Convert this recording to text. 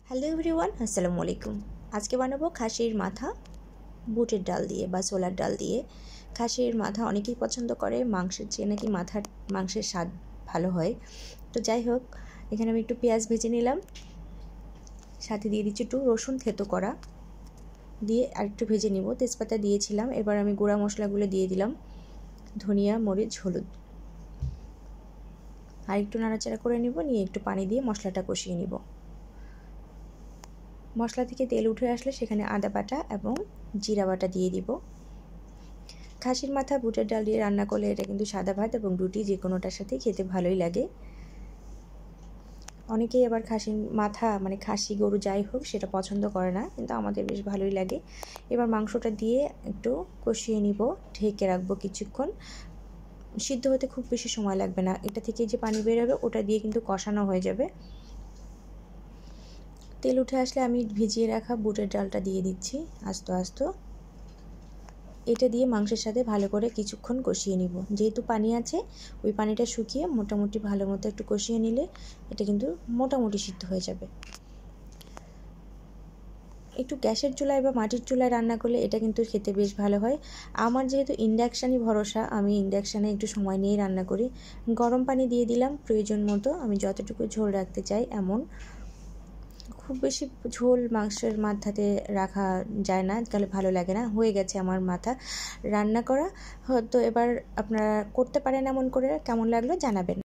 Hello everyone, আসসালামু আলাইকুম। আজকে বানাবো খাসির মাথা বুটের ডাল দিয়ে বা ছোলার ডাল দিয়ে। খাসির মাথা অনেকেই পছন্দ করে, মাংসের চেয়ে নাকি মাংসের স্বাদ ভালো হয়। তো যাই হোক, এখানে আমি একটু পেঁয়াজ ভেজে নিলাম, সাথে দিয়ে দিচ্ছি একটু রসুন থেতো করা, দিয়ে আরেকটু ভেজে নিব। তেজপাতা দিয়েছিলাম, এবার আমি গুঁড়া মশলাগুলো দিয়ে দিলাম, ধনিয়া, মরিচ, হলুদ, আর একটু নাড়াচাড়া করে নিব, নিয়ে একটু পানি দিয়ে মশলাটা কষিয়ে নিব। মশলা থেকে তেল উঠে আসলে সেখানে আদা বাটা এবং জিরা বাটা দিয়ে দিব। খাসির মাথা বুটের ডাল দিয়ে রান্না করলে এটা কিন্তু সাদা ভাত এবং রুটি যে কোনোটার সাথেই খেতে ভালোই লাগে। অনেকেই আবার খাসির মাথা মানে খাসি গরু যাই হোক সেটা পছন্দ করে না, কিন্তু আমাদের বেশ ভালোই লাগে। এবার মাংসটা দিয়ে একটু কষিয়ে নিব, ঢেকে রাখবো কিছুক্ষণ। সিদ্ধ হতে খুব বেশি সময় লাগবে না, এটা থেকে যে পানি বেরোবে ওটা দিয়ে কিন্তু কষানো হয়ে যাবে। তেল উঠে আসলে আমি ভিজিয়ে রাখা বুটের ডালটা দিয়ে দিচ্ছি আস্তে আস্তে। এটা দিয়ে মাংসের সাথে ভালো করে কিছুক্ষণ কষিয়ে নিব। যেহেতু পানি আছে, ওই পানিটা শুকিয়ে মোটামুটি ভালো মতো একটু কষিয়ে নিলে এটা কিন্তু মোটামুটি সিদ্ধ হয়ে যাবে। একটু গ্যাসের চুলায় বা মাটির চুলায় রান্না করলে এটা কিন্তু খেতে বেশ ভালো হয়। আমার যেহেতু ইন্ডাকশানই ভরসা, আমি ইন্ডাকশানে একটু সময় নিয়েই রান্না করি। গরম পানি দিয়ে দিলাম প্রয়োজন মতো, আমি যতটুকু ঝোল রাখতে চাই এমন। খুব বেশি ঝোল মাংসের মাথাতে রাখা যায় না, তাহলে ভালো লাগে না। হয়ে গেছে আমার মাথা রান্না করা, হয়তো এবার আপনারা করতে পারেন এমন করে। কেমন লাগলো জানাবেন।